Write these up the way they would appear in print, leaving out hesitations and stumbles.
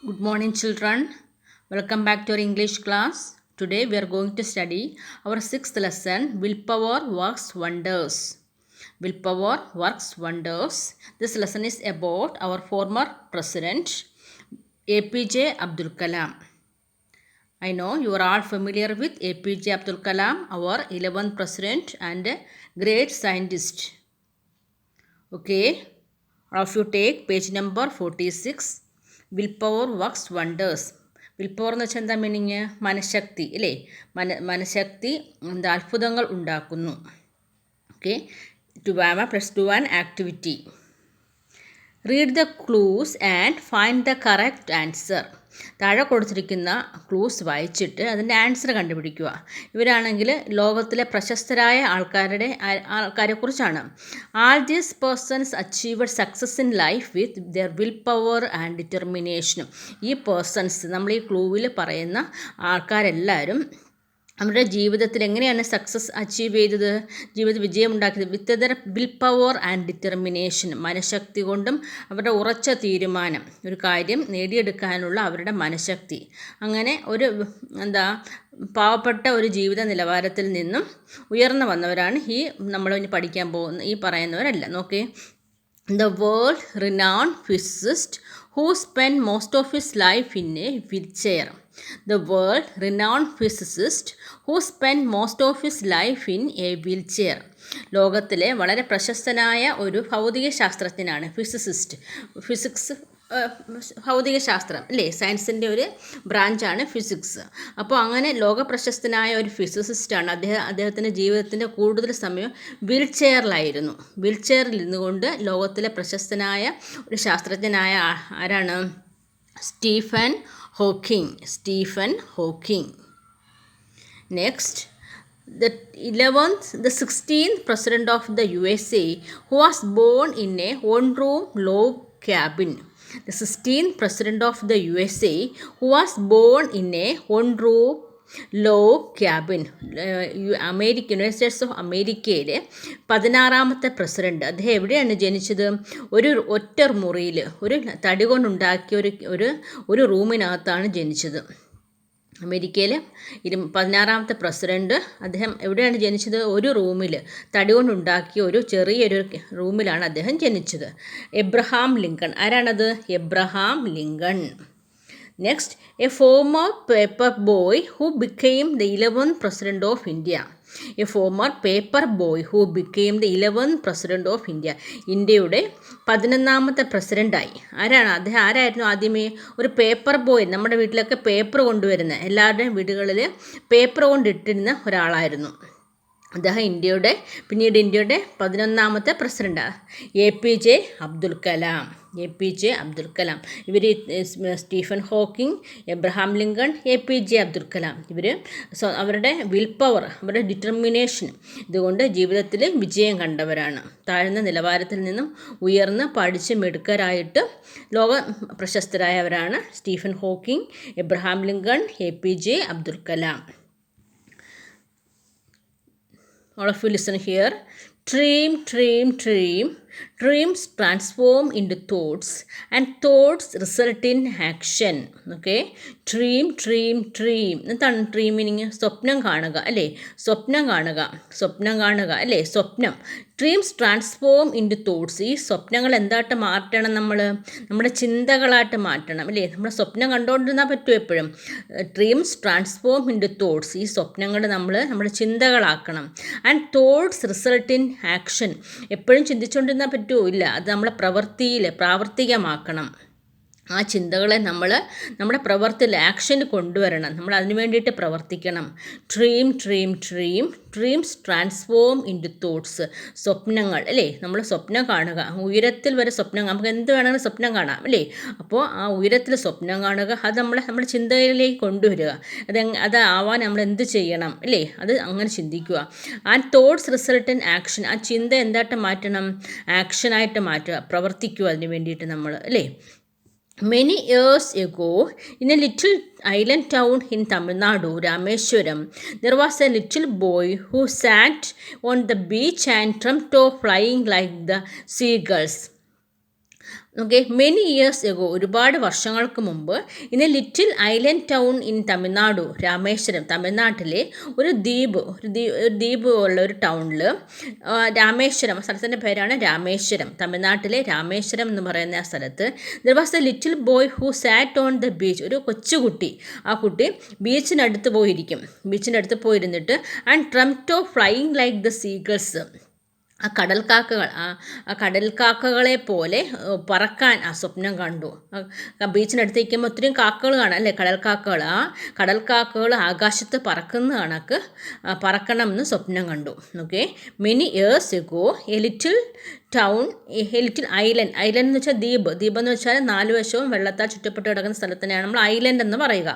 Good morning, children. Welcome back to our English class. Today we are going to study our sixth lesson, Willpower Works Wonders. Willpower Works Wonders. This lesson is about our former president, APJ Abdul Kalam. I know you are all familiar with APJ Abdul Kalam, our 11th president and great scientist. Okay, all of you take page number 46. Will power works wonders. Will power എന്ന് വെച്ചാൽ എന്താ meaning? മനഃശക്തി അല്ലേ? മനഃശക്തി എന്താ അത്ഭുതങ്ങൾ ഉണ്ടാക്കുന്നു. Okay, to have plus two an activity. Read the clues and find the correct answer. താഴെ കൊടുത്തിരിക്കുന്ന clues വായിച്ചിട്ട് അതിൻ്റെ ആൻസർ കണ്ടുപിടിക്കുക. ഇവരാണെങ്കിൽ ലോകത്തിലെ പ്രശസ്തരായ ആൾക്കാരെക്കുറിച്ചാണ്. All these persons achieved success in life with their will power and ഡിറ്റർമിനേഷനും. ഈ പേഴ്സൺസ്, നമ്മൾ ഈ ക്ലൂവിൽ പറയുന്ന ആൾക്കാരെല്ലാവരും അവരുടെ ജീവിതത്തിൽ എങ്ങനെയാണ് സക്സസ് അച്ചീവ് ചെയ്തത്, ജീവിത വിജയം ഉണ്ടാക്കിയത്? With their will power and determination. മനഃശക്തി കൊണ്ടും അവരുടെ ഉറച്ച തീരുമാനം, ഒരു കാര്യം നേടിയെടുക്കാനുള്ള അവരുടെ മനഃശക്തി. അങ്ങനെ ഒരു പാവപ്പെട്ട ഒരു ജീവിത നിലവാരത്തിൽ നിന്നും ഉയർന്നു വന്നവരാണ് നമ്മൾ ഇനി പഠിക്കാൻ പോകുന്ന ഈ പറയുന്നവരല്ല. നോക്കേ, the world renowned physicist who spent most of his life in a wheelchair. The world renowned physicist who spent most of his life in a wheelchair. ലോകത്തിലെ വളരെ പ്രശസ്തനായ ഒരു ഭൗതിക ശാസ്ത്രജ്ഞനാണ് ഫിസിക്സ്. ഭൗതിക ശാസ്ത്രം അല്ലേ, സയൻസിൻ്റെ ഒരു ബ്രാഞ്ചാണ് ഫിസിക്സ്. അപ്പോൾ അങ്ങനെ ലോകപ്രശസ്തനായ ഒരു ഫിസിസിസ്റ്റാണ്. അദ്ദേഹത്തിൻ്റെ ജീവിതത്തിൻ്റെ കൂടുതൽ സമയം വീൽ ചെയറിലായിരുന്നു. വീൽ ചെയറിൽ ഇരുന്നുകൊണ്ട് ലോകത്തിലെ പ്രശസ്തനായ ഒരു ശാസ്ത്രജ്ഞനായ ആരാണ്? Stephen Hawking. Next, the 16th president of the USA who was born in a one-room log cabin. The 16th president of the USA who was born in a one-room log cabin. United States of അമേരിക്കയിലെ 16ാമത്തെ president. അദ്ദേഹം എവിടെയാണ് ജനിച്ചത്? ഒരു ഒറ്റ മുറിയിൽ, ഒരു തടി കൊണ്ടുണ്ടാക്കിയ ഒരു റൂമിനകത്താണ് ജനിച്ചത്. അമേരിക്കയിലെ 16ാമത്തെ പ്രസിഡന്റ്. അദ്ദേഹം എവിടെയാണ് ജനിച്ചത്? ഒരു റൂമിൽ, തടി കൊണ്ടുണ്ടാക്കിയ ചെറിയൊരു റൂമിലാണ് അദ്ദേഹം ജനിച്ചത്. Abraham Lincoln. ആരാണത്? Abraham Lincoln. Next, a former paper boy who became the 11th president of India. A former paper boy who became the 11th president of India. ഇന്ത്യയുടെ 11ാമത്തെ പ്രസിഡൻ്റായി. അദ്ദേഹം ആരായിരുന്നു? ആദ്യമേ ഒരു പേപ്പർ ബോയ്. നമ്മുടെ വീട്ടിലൊക്കെ പേപ്പർ കൊണ്ടുവരുന്ന, എല്ലാവരുടെയും വീടുകളിൽ പേപ്പർ കൊണ്ടിട്ടിരുന്ന ഒരാളായിരുന്നു അദ്ദേഹം. പിന്നീട് ഇന്ത്യയുടെ 11ാമത്തെ പ്രസിഡന്റ് APJ അബ്ദുൽ കലാം. ഇവർ Stephen Hawking, Abraham Lincoln, APJ Abdul Kalam. ഇവർ അവരുടെ വിൽ പവർ, അവരുടെ ഡിറ്റർമിനേഷൻ ഇതുകൊണ്ട് ജീവിതത്തിൽ വിജയം കണ്ടവരാണ്. താഴ്ന്ന നിലവാരത്തിൽ നിന്നും ഉയർന്ന് പഠിച്ച് മിടുക്കരായിട്ട് ലോക പ്രശസ്തരായവരാണ് Stephen Hawking, Abraham Lincoln, APJ Abdul Kalam. All of you listen here. Dream. Dreams transform into thoughts and thoughts result in action. Okay? Dream. എന്താണ് ഡ്രീം മീനിങ്? സ്വപ്നം കാണുക അല്ലേ? സ്വപ്നം കാണുക അല്ലേ? സ്വപ്നം. Dreams transform into thoughts. ഈ സ്വപ്നങ്ങൾ എന്തായിട്ട് മാറ്റണം? നമ്മുടെ ചിന്തകളായിട്ട് മാറ്റണം അല്ലേ? നമ്മൾ സ്വപ്നം കണ്ടുകൊണ്ടിരുന്നാൽ പറ്റും എപ്പോഴും. Dreams transform into thoughts. ഈ സ്വപ്നങ്ങൾ നമ്മുടെ ചിന്തകളാക്കണം. And thoughts result in action. എപ്പോഴും ചിന്തിച്ചുകൊണ്ടിരുന്നാൽ പറ്റുമോ? ഇല്ല. അത് നമ്മളെ പ്രാവർത്തികമാക്കണം. ആ ചിന്തകളെ നമ്മുടെ പ്രവർത്തിയിൽ ആക്ഷന് കൊണ്ടുവരണം. നമ്മൾ അതിനു വേണ്ടിയിട്ട് പ്രവർത്തിക്കണം. Dreams transform into thoughts. സ്വപ്നങ്ങൾ അല്ലേ? നമ്മൾ സ്വപ്നം കാണുക. ഉയരത്തിൽ വരെ സ്വപ്നം, നമുക്ക് എന്ത് വേണമെങ്കിലും സ്വപ്നം കാണാം അല്ലേ? അപ്പോൾ ആ ഉയരത്തിൽ സ്വപ്നം കാണുക, അത് നമ്മുടെ ചിന്തയിലേക്ക് കൊണ്ടുവരിക. അത് ആവാൻ നമ്മൾ എന്ത് ചെയ്യണം അല്ലേ? അത് അങ്ങനെ ചിന്തിക്കുക. And thoughts result in action. ആ ചിന്ത എന്തായിട്ട് മാറ്റണം? ആക്ഷനായിട്ട് മാറ്റുക, പ്രവർത്തിക്കുക അതിന് വേണ്ടിയിട്ട് നമ്മൾ അല്ലേ? Many years ago, in a little island town in Tamil Nadu, Rameshwaram, there was a little boy who sat on the beach and dreamt of flying like the seagulls. Okay, many years ago, ഒരുപാട് വർഷങ്ങൾക്ക് മുമ്പ്, in A little island town in Tamil Nadu, Rameswaram, തമിഴ്നാട്ടിലെ ഒരു ദ്വീപ് ഉള്ള ഒരു ടൗണിൽ, രാമേശ്വരം, സ്ഥലത്തിൻ്റെ പേരാണ് രാമേശ്വരം, തമിഴ്നാട്ടിലെ രാമേശ്വരം എന്ന് പറയുന്ന ആ സ്ഥലത്ത്, there was a little boy who sat on the beach, ഒരു കൊച്ചുകുട്ടി, ആ കുട്ടി ബീച്ചിനടുത്ത് പോയിരുന്നിട്ട് and dreamt of flying like the seagulls, ആ കടൽക്കാക്കകളെ പോലെ പറക്കാൻ ആ സ്വപ്നം കണ്ടു. ബീച്ചിനടുത്ത് നിൽക്കുമ്പോൾ ഒത്തിരി കാക്കകൾ കാണാം അല്ലേ, കടൽക്കാക്കകൾ ആകാശത്ത് പറക്കുന്ന കണക്ക് പറക്കണമെന്ന് സ്വപ്നം കണ്ടു. Okay, many years ago A little town, A little island എന്ന് വെച്ചാൽ ദ്വീപ് എന്ന് വെച്ചാൽ 4 വശവും വെള്ളത്താൽ ചുറ്റപ്പെട്ട് കിടക്കുന്ന സ്ഥലത്തിനെയാണ് നമ്മൾ ഐലൻഡ് എന്ന് പറയുക.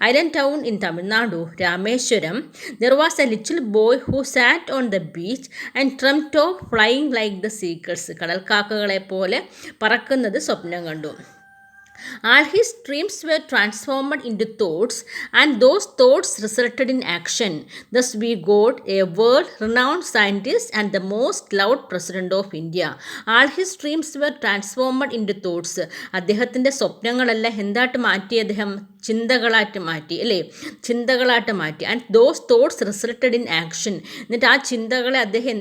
Island town in Tamil Nadu, Rameswaram, there was a little boy who sat on the beach and dreamt of flying like the seagulls, കടൽക്കാക്കകളെ പോലെ പറക്കുന്നത് സ്വപ്നം കണ്ടു. All his dreams were transformed into thoughts, and those thoughts resulted in action. Thus we got a world-renowned scientist and the most loved president of India. All his dreams were transformed into thoughts. അദ്ദേഹത്തിൻ്റെ സ്വപ്നങ്ങളെല്ലാം എന്തായിട്ട് മാറ്റി? അദ്ദേഹം ചിന്തകളായിട്ട് മാറ്റി അല്ലേ, and those thoughts resulted in action, എന്നിട്ട് ആ ചിന്തകളെ അദ്ദേഹം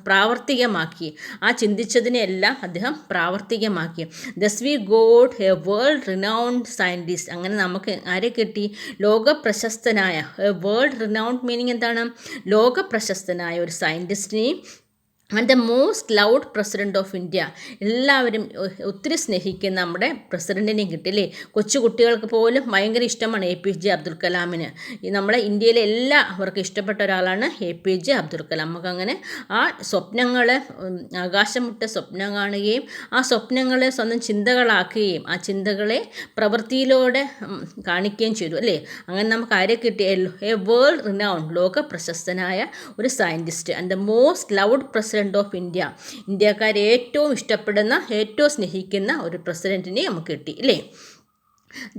പ്രാവർത്തികമാക്കി, ആ ചിന്തിച്ചതിനെല്ലാം അദ്ദേഹം പ്രാവർത്തികമാക്കി. Thus we got a world renowned scientist, അങ്ങനെ നമുക്ക് ആരെ കിട്ടി? ലോകപ്രശസ്തനായ, വേൾഡ് റിനൗൺഡ് മീനിങ് എന്താണ്? ലോകപ്രശസ്തനായ ഒരു സയൻറ്റിസ്റ്റിനെയും and the most loved president of India, എല്ലാവരും ഒത്തിരി സ്നേഹിക്കുന്ന നമ്മുടെ പ്രസിഡൻറ്റിനെയും കിട്ടില്ലേ. കൊച്ചു കുട്ടികൾക്ക് പോലും ഭയങ്കര ഇഷ്ടമാണ് APJ അബ്ദുൽ കലാമിന്. നമ്മുടെ ഇന്ത്യയിലെ എല്ലാവർക്കും ഇഷ്ടപ്പെട്ട ഒരാളാണ് APJ അബ്ദുൽ കലാം. നമുക്കങ്ങനെ ആ സ്വപ്നങ്ങളെ, ആകാശം മുട്ട സ്വപ്നം കാണുകയും ആ സ്വപ്നങ്ങളെ സ്വന്തം ചിന്തകളാക്കുകയും ആ ചിന്തകളെ പ്രവൃത്തിയിലൂടെ കാണിക്കുകയും ചെയ്തു അല്ലേ. അങ്ങനെ നമുക്ക് ആരെ കിട്ടി? എ വേൾഡ് റിനൗണ്ട്, ലോക പ്രശസ്തനായ ഒരു scientist, and the most loved president of India, ഇന്ത്യക്കാർ ഏറ്റവും ഇഷ്ടപ്പെടുന്ന, ഏറ്റവും സ്നേഹിക്കുന്ന ഒരു പ്രസിഡൻറ്റിനെ നമുക്ക് കിട്ടി അല്ലേ.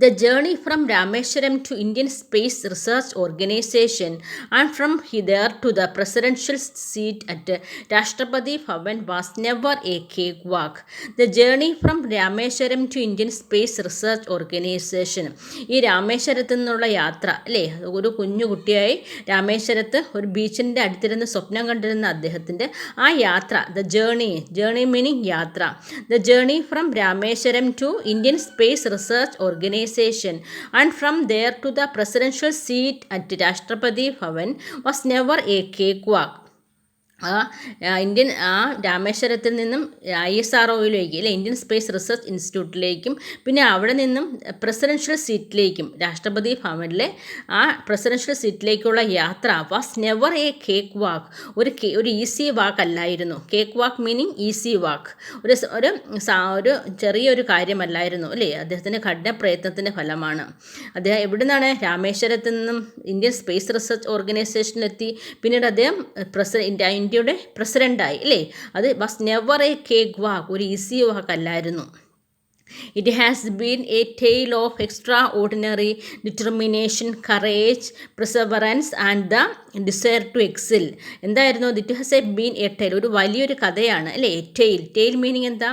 The journey from Rameshwaram to Indian Space Research Organisation and from there to the presidential seat at Rashtrapati Bhavan was never a cakewalk. The journey from Rameshwaram to Indian Space Research Organization, ഈ രാമേശ്വരത്തു നിന്നുള്ള യാത്ര അല്ലേ, ഒരു കുഞ്ഞു കുട്ടിയായി രാമേശ്വരത്ത് ഒരു ബീച്ചിൻ്റെ അടുത്തിരുന്ന് സ്വപ്നം കണ്ടിരുന്ന അദ്ദേഹത്തിൻ്റെ ആ യാത്ര, ദ ജേർണി മീനിങ് യാത്ര, the journey from Rameswaram to Indian space research organization and from there to the presidential seat at Rashtrapati Bhavan was never a cakewalk. രാമേശ്വരത്തിൽ നിന്നും ISROയിലേക്ക് അല്ലെ, ഇന്ത്യൻ സ്പേസ് റിസർച്ച് ഇൻസ്റ്റിറ്റ്യൂട്ടിലേക്കും പിന്നെ അവിടെ നിന്നും പ്രസിഡൻഷ്യൽ സീറ്റിലേക്കും, രാഷ്ട്രപതി ഭവനിലെ ആ പ്രസിഡൻഷ്യൽ സീറ്റിലേക്കുള്ള യാത്ര വാസ് നെവർ എ കേക്ക് വാക്ക്, ഒരു easy walk അല്ലായിരുന്നു. കേക്ക് വാക്ക് മീനിങ് ഈസി വാക്ക്, ഒരു ചെറിയൊരു കാര്യമല്ലായിരുന്നു അല്ലേ. അദ്ദേഹത്തിൻ്റെ കഠിന പ്രയത്നത്തിൻ്റെ ഫലമാണ്. അദ്ദേഹം എവിടെ നിന്നാണ്? രാമേശ്വരത്തിൽ നിന്നും ഇന്ത്യൻ സ്പേസ് റിസർച്ച് ഓർഗനൈസേഷനിലെത്തി, പിന്നീട് അദ്ദേഹം ഇന്ത്യയുടെ പ്രസിഡൻ്റായി അല്ലേ. അത് വാസ് നെവർ എ കേക്ക് വാക്ക്, ഒരു ഈസി വാക്ക് അല്ലായിരുന്നു. It has been a tale of extraordinary determination, courage, perseverance and the desire to excel. എന്തായിരുന്നു? It has been a tale, ഒരു വലിയൊരു കഥയാണ് അല്ലേ. ടെയിൽ മീനിങ് എന്താ?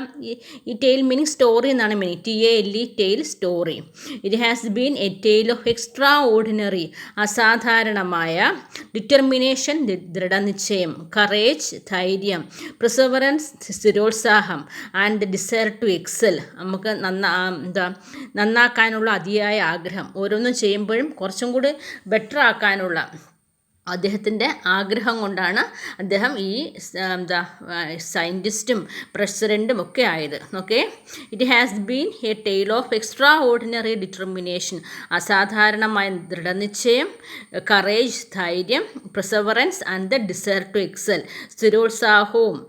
ഈ ടെയിൽ മീനിങ് സ്റ്റോറി എന്നാണ് meaning, TALE, tale, story. It has been a tale of extraordinary, അസാധാരണമായ, determination, ദൃഢനിശ്ചയം, കറേജ്, ധൈര്യം, പ്രിസർവറൻസ്, സ്ഥിരോത്സാഹം, ആൻഡ് ഡിസയർ ടു എക്സൽ, നമുക്ക് നന്നാക്കാനുള്ള അതിയായ ആഗ്രഹം, ഓരോന്നും ചെയ്യുമ്പോഴും കുറച്ചും കൂടി ബെറ്റർ ആക്കാനുള്ള അദ്ദേഹത്തിൻ്റെ ആഗ്രഹം കൊണ്ടാണ് അദ്ദേഹം ഈ സയൻറ്റിസ്റ്റും പ്രസിഡൻറ്റും ഒക്കെ ആയത്. Okay, it has been a tale of extraordinary determination, അസാധാരണമായ ദൃഢനിശ്ചയം, കറേജ്, ധൈര്യം, perseverance and the desire to excel, സ്ഥിരോത്സാഹവും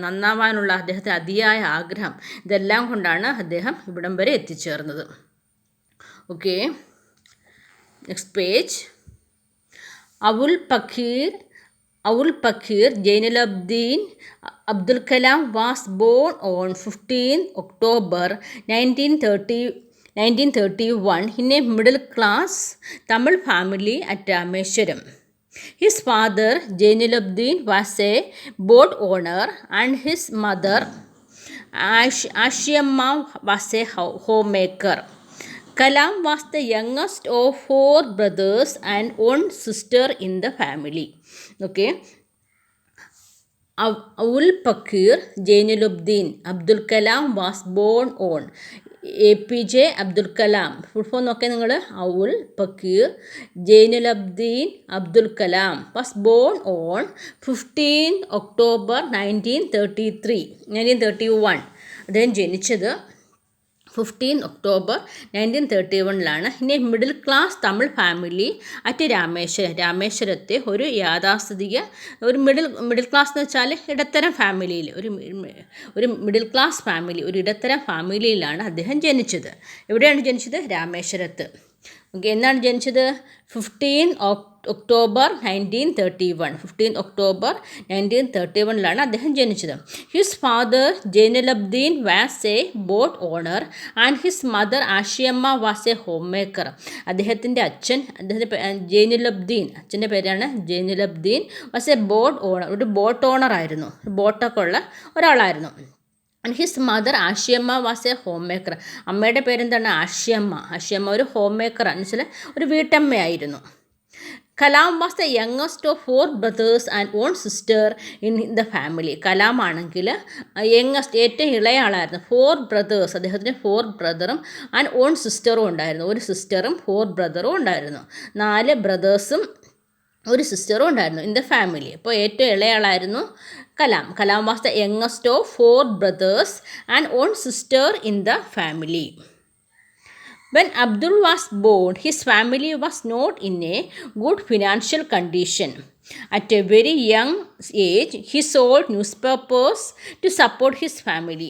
നന്നാവാനുള്ള അദ്ദേഹത്തെ അതിയായ ആഗ്രഹം, ഇതെല്ലാം കൊണ്ടാണ് അദ്ദേഹം ഇവിടം വരെ എത്തിച്ചേർന്നത്. Okay, next page. Abul Pakir Jainuddin Abdul Kalam was born on 15 October 1931 in a middle-class Tamil family at Rameshwaram. His father Jainuddin was a boat owner and his mother Ashiamma was a homemaker. Kalam was the youngest of 4 brothers and 1 sister in the family. Okay. Awul Pakir Jainuluddin Abdul Kalam was born on APJ Abdul Kalam. Full form നോക്കിയാൽ നിങ്ങൾ Awul Pakir Jainuluddin Abdul Kalam was born on 15 October 1931. അദ്ദേഹം ജനിച്ചത് 15 October 1931 ഇനി middle class Tamil family at രാമേശ്വരത്തെ ഒരു യാഥാസ്ഥിതിക ഒരു middle class എന്ന് വെച്ചാൽ ഇടത്തരം ഫാമിലിയിൽ ഒരു മിഡിൽ ക്ലാസ് ഫാമിലി, ഒരു ഇടത്തരം ഫാമിലിയിലാണ് അദ്ദേഹം ജനിച്ചത്. എവിടെയാണ് ജനിച്ചത്? രാമേശ്വരത്ത്. ഓക്കെ. എന്നാണ് ജനിച്ചത്? 15 ഒക്ടോബർ 1931. 15 ഒക്ടോബർ 1931 അദ്ദേഹം ജനിച്ചത്. His father Jainulabdeen was a boat owner and his mother Ashiamma was a homemaker. അദ്ദേഹത്തിൻ്റെ ജൈനുലബ്ദീൻ, അച്ഛൻ്റെ പേരാണ് Jainulabdeen, was a boat owner, ഒരു ബോട്ട് ഓണറായിരുന്നു, ബോട്ടൊക്കെ ഉള്ള ഒരാളായിരുന്നു. And his mother Ashiamma was a homemaker. അമ്മയുടെ പേരെന്താണ്? ആഷിയമ്മ ഒരു ഹോം മേക്കർ എന്ന് വെച്ചാൽ ഒരു വീട്ടമ്മയായിരുന്നു. Kalam was the youngest of 4 brothers and 1 sister in the family. Kalam ആണെങ്കിൽ യങ്ങസ്റ്റ്, ഏറ്റവും ഇളയ ആളായിരുന്നു. 4 ബ്രദേഴ്സ്, അദ്ദേഹത്തിന് 4 ബ്രദറും ആൻഡ് 1 സിസ്റ്ററും ഉണ്ടായിരുന്നു. ഒരു സിസ്റ്ററും 4 ബ്രദറും ഉണ്ടായിരുന്നു. 4 ബ്രദേഴ്സും ഒരു സിസ്റ്ററും ഉണ്ടായിരുന്നു ഇൻ ദ ഫാമിലി. അപ്പോൾ ഏറ്റവും ഇളയാളായിരുന്നു Kalam. Kalam was the youngest of 4 brothers and 1 sister in the family. When Abdul was born, his family was not in a good financial condition. At a very young age, he sold newspapers to support his family.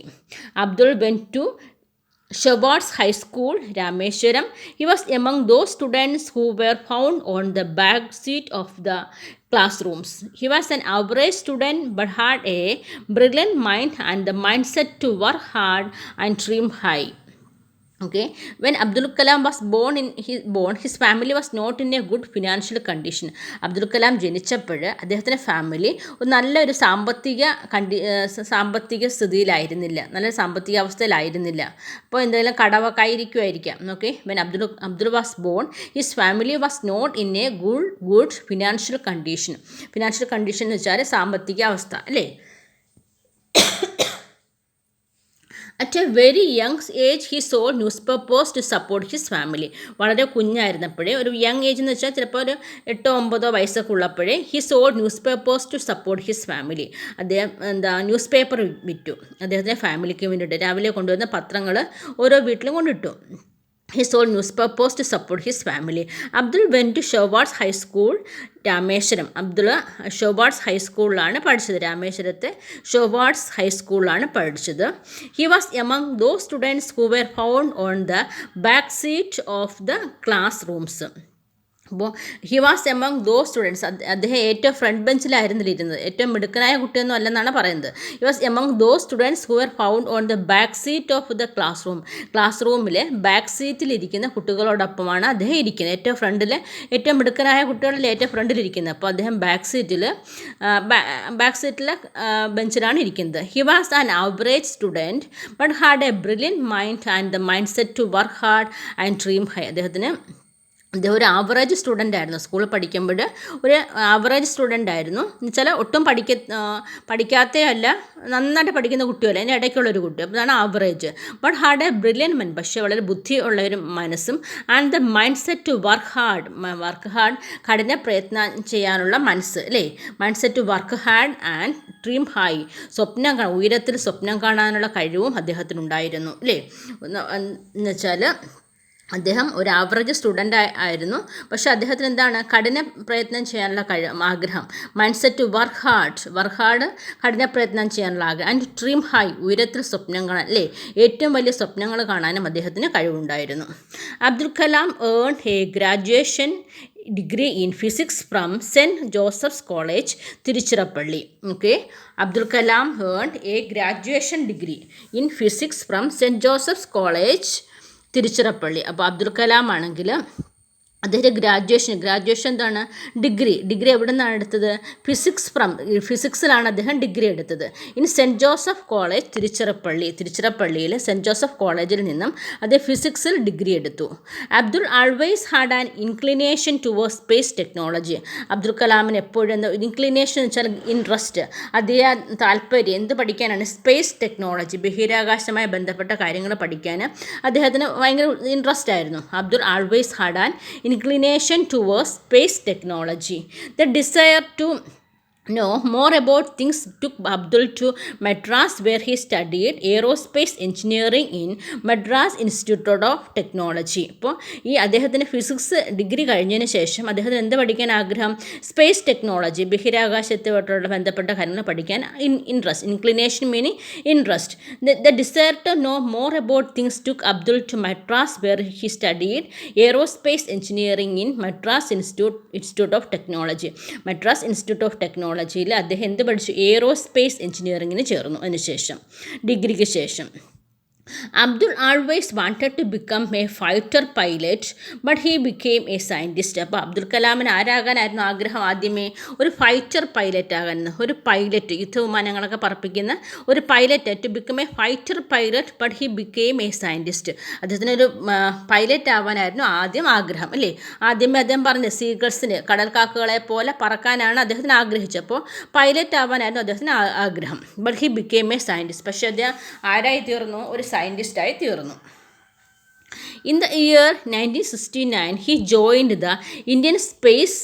Abdul went to Shawats High School, Rameshwaram. He was among those students who were found on the back seat of the classrooms. He was an average student but had a brilliant mind and the mindset to work hard and dream high. Okay. When Abdul Kalam was born, his family was not in a good financial condition. Abdul Kalam ജനിച്ചപ്പോൾ അദ്ദേഹത്തിൻ്റെ family ഒരു നല്ലൊരു സാമ്പത്തിക സ്ഥിതിയിലായിരുന്നില്ല, നല്ല സാമ്പത്തിക അവസ്ഥയിലായിരുന്നില്ല. അപ്പോൾ എന്തെങ്കിലും കടമൊക്കെ ആയിരിക്കുമായിരിക്കാം. Okay. When Abdul was born, his family was not in a good financial condition. Financial condition എന്ന് വെച്ചാൽ സാമ്പത്തിക അവസ്ഥ, അല്ലേ? At a very young age, he sold newspapers to support his family. വളരെ കുഞ്ഞായിരുന്നപ്പോഴേ, ഒരു യങ് ഏജ് എന്ന് വെച്ചാൽ ചിലപ്പോൾ ഒരു 8-9 വയസ്സൊക്കെ ഉള്ളപ്പോഴേ, he sold newspapers to support his family. അദ്ദേഹം ന്യൂസ് പേപ്പർ വിറ്റു അദ്ദേഹത്തിൻ്റെ ഫാമിലിക്ക് വേണ്ടിയിട്ട്. രാവിലെ കൊണ്ടുവന്ന പത്രങ്ങൾ ഓരോ വീട്ടിലും കൊണ്ടിട്ടു. He sold newspapers to support his family. Abdul went to Shawats High School, Rameswaram. Abdul ഷോവാട്സ് ഹൈസ്കൂളിലാണ് പഠിച്ചത്. രാമേശ്വരത്തെ ഷോവാട്സ് ഹൈസ്കൂളിലാണ് പഠിച്ചത്. He was among those students who were found on the back seat of the classrooms. അപ്പോൾ he was among those students, അദ്ദേഹം ഏറ്റവും front ബെഞ്ചിലായിരുന്നില്ല ഇരുന്നത്, ഏറ്റവും മിടുക്കനായ കുട്ടിയൊന്നും അല്ലെന്നാണ് പറയുന്നത്. He was among those students who were found on the back seat of the classroom. Class റൂമിലെ ബാക്ക് സീറ്റിലിരിക്കുന്ന കുട്ടികളോടൊപ്പമാണ് അദ്ദേഹം ഇരിക്കുന്നത്. ഏറ്റവും ഫ്രണ്ടിൽ, ഏറ്റവും മിടുക്കനായ കുട്ടികളിൽ ഏറ്റവും ഫ്രണ്ടിലിരിക്കുന്നത്. അപ്പോൾ അദ്ദേഹം ബാക്ക് സീറ്റിലെ ബെഞ്ചിലാണ് ഇരിക്കുന്നത്. He was an average student but had a brilliant mind and the mindset to work hard and dream high. അദ്ദേഹം ഒരു ആവറേജ് സ്റ്റുഡൻ്റ് ആയിരുന്നു. സ്കൂളിൽ പഠിക്കുമ്പോൾ ഒരു ആവറേജ് സ്റ്റുഡൻ്റ് ആയിരുന്നു എന്ന് വെച്ചാൽ ഒട്ടും പഠിക്കാത്തയല്ല, നന്നായിട്ട് പഠിക്കുന്ന കുട്ടിയല്ല, അതിൻ്റെ ഇടയ്ക്കുള്ളൊരു കുട്ടി. അപ്പോൾ അതാണ് average. But had a brilliant mind, പക്ഷേ വളരെ ബുദ്ധിയുള്ള ഒരു മനസ്സും. And the mindset to work hard, കഠിന പ്രയത്നം ചെയ്യാനുള്ള മനസ്സ്, അല്ലേ? Mindset to work hard and dream high, ഉയരത്തിൽ സ്വപ്നം കാണാനുള്ള കഴിവും അദ്ദേഹത്തിനുണ്ടായിരുന്നു, അല്ലേ? എന്ന് വെച്ചാൽ അദ്ദേഹം ഒരു ആവറേജ് സ്റ്റുഡൻ്റ് ആയിരുന്നു, പക്ഷേ അദ്ദേഹത്തിന് എന്താണ്? കഠിന പ്രയത്നം ചെയ്യാനുള്ള ആഗ്രഹം. Mindset to work hard, കഠിന പ്രയത്നം ചെയ്യാനുള്ള ആഗ്രഹം. ആൻഡ് ഡ്രീം ഹൈ, ഉയരത്തിൽ സ്വപ്നം കാണാൻ, അല്ലേ? ഏറ്റവും വലിയ സ്വപ്നങ്ങൾ കാണാനും അദ്ദേഹത്തിന് കഴിവുണ്ടായിരുന്നു. Abdul Kalam earn a graduation degree in physics from Saint Joseph's College, Tiruchirappalli. Okay. Abdul Kalam earn a graduation degree in physics from Saint Joseph's College, Tiruchirappalli. അപ്പോൾ അബ്ദുൽ കലാം ആണെങ്കിൽ അദ്ദേഹത്തെ ഗ്രാജുവേഷൻ എന്താണ്, ഡിഗ്രി എവിടെ നിന്നാണ് എടുത്തത്, ഫിസിക്സിലാണ് അദ്ദേഹം ഡിഗ്രി എടുത്തത്. ഇനി സെൻറ്റ് ജോസഫ് കോളേജ് തിരുച്ചിറപ്പള്ളിയിൽ സെൻറ്റ് ജോസഫ് കോളേജിൽ നിന്നും അദ്ദേഹം ഫിസിക്സിൽ ഡിഗ്രി എടുത്തു. Abdul always had an inclination towards space technology. Abdul കലാമിന് എപ്പോഴും ഇൻക്ലിനേഷൻ എന്ന് വെച്ചാൽ ഇൻട്രസ്റ്റ്, അദ്ദേഹം താല്പര്യം എന്ത് പഠിക്കാനാണ്, സ്പേസ് ടെക്നോളജി, ബഹിരാകാശവുമായി ബന്ധപ്പെട്ട കാര്യങ്ങൾ പഠിക്കാൻ അദ്ദേഹത്തിന് ഭയങ്കര ഇൻട്രസ്റ്റ് ആയിരുന്നു. Abdul always had an inclination towards space technology. The desire to know more about things took Abdul to Madras, where he studied aerospace engineering in Madras Institute of Technology. ഇപ്പോൾ ഈ അദ്ദേഹത്തിന് physics degree കഴിഞ്ഞതിന് ശേഷം അദ്ദേഹത്തിന് എന്ത് പഠിക്കാൻ ആഗ്രഹം, സ്പേസ് ടെക്നോളജി, ബഹിരാകാശത്തുമായിട്ടുള്ള ബന്ധപ്പെട്ട കാര്യങ്ങൾ പഠിക്കാൻ inclination meaning interest. The desire to know more about things took Abdul to Madras, where he studied aerospace engineering in Madras Institute of Technology. Madras Institute of Technology അദ്ദേഹം എന്ത് പഠിച്ചു, എയ്റോസ്പേസ് എഞ്ചിനീയറിങ്ങിന് ചേർന്നു. അതിനുശേഷം ഡിഗ്രിക്ക് ശേഷം Abdul always wanted to become a fighter pilot, but he became a scientist. അപ്പോൾ അബ്ദുൽ കലാമിന് ആരാകാനായിരുന്നു ആഗ്രഹം, ആദ്യമേ ഒരു ഫൈറ്റർ പൈലറ്റ് ആകാൻ, ഒരു പൈലറ്റ്, യുദ്ധവിമാനങ്ങളൊക്കെ പറപ്പിക്കുന്ന ഒരു pilot, to become a fighter pilot, but he became a scientist. അദ്ദേഹത്തിന് ഒരു പൈലറ്റ് ആവാനായിരുന്നു ആദ്യം ആഗ്രഹം, അല്ലേ. ആദ്യമേ അദ്ദേഹം പറഞ്ഞു സീഗൾസിന്, കടൽക്കാക്കുകളെ പോലെ പറക്കാനാണ് അദ്ദേഹത്തിന് ആഗ്രഹിച്ചത്. അപ്പോൾ പൈലറ്റ് ആവാനായിരുന്നു അദ്ദേഹത്തിന് ആഗ്രഹം. But he became a scientist. പക്ഷേ അദ്ദേഹം ആരായി തീർന്നു, ഒരു സയൻറ്റിസ്റ്റായി തീർന്നു. In the year 1969, he joined the Indian Space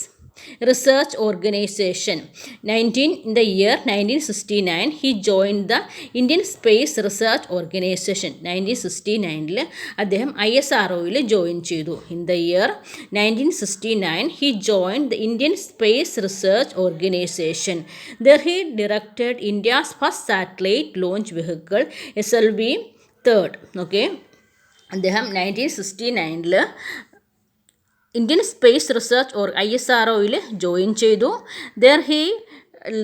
Research Organization. In the year 1969, he joined the Indian Space Research Organization. 1969 അദ്ദേഹം ISROയിൽ ജോയിൻ ചെയ്തു. In the year 1969, he joined the Indian Space Research Organization. There he directed India's first satellite launch vehicle, SLV-3. Okay, അദ്ദേഹം 1969 Indian space research ISROയിൽ join ചെയ്തു. There he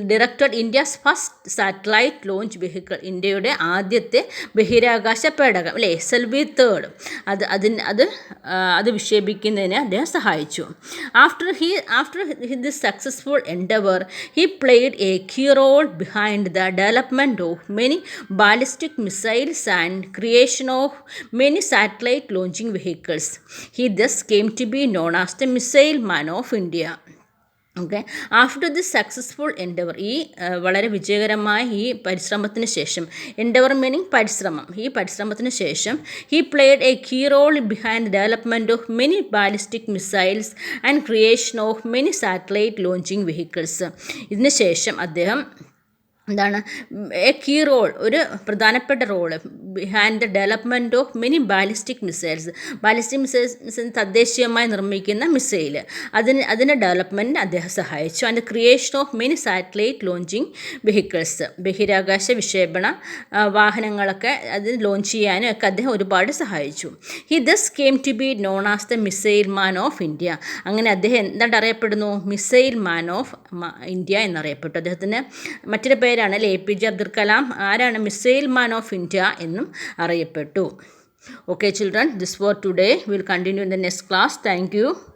directed India's first satellite launch vehicle, ഇന്ത്യയുടെ ആദ്യത്തെ ബഹിരാകാശ പേടകം, അല്ലേ, SLV-3, അത് വിക്ഷേപിക്കുന്നതിന് അദ്ദേഹം സഹായിച്ചു. After this successful endeavour he played a key role behind the development of many ballistic missiles and creation of many satellite launching vehicles. He thus came to be known as the missile man of India. Okay, after this successful endeavour, ഈ വളരെ വിജയകരമായ ഈ പരിശ്രമത്തിന് ശേഷം, Endeavour meaning പരിശ്രമം, ഈ പരിശ്രമത്തിന് ശേഷം he played a key role behind development of many ballistic missiles and creation of many satellite launching vehicles. ഇതിന് ശേഷം അദ്ദേഹം എന്താണ്, എ കീ റോൾ, ഒരു പ്രധാനപ്പെട്ട role, behind the development of many ballistic missiles, missiles തദ്ദേശീയമായി നിർമ്മിക്കുന്ന മിസൈൽ, അതിൻ്റെ ഡെവലപ്മെൻറ്റിന് അദ്ദേഹം സഹായിച്ചു. And creation of many satellite launching vehicles, ബഹിരാകാശ വിക്ഷേപണ വാഹനങ്ങളൊക്കെ അതിന് ലോഞ്ച് ചെയ്യാനും ഒക്കെ അദ്ദേഹം ഒരുപാട് സഹായിച്ചു. He thus came to be known as the missile man of India. അങ്ങനെ അദ്ദേഹം എന്താണ്ട് അറിയപ്പെടുന്നു, മിസൈൽ മാൻ ഓഫ് ഇന്ത്യ എന്നറിയപ്പെട്ടു. അദ്ദേഹത്തിന് മറ്റൊരു പേരാണ്, അല്ലേ, APJ അബ്ദുൽ കലാം ആരാണ്, മിസൈൽ മാൻ ഓഫ് ഇന്ത്യ എന്നും അറിയപ്പെട്ടു. Okay children, this for today. We will continue in the next class. Thank you.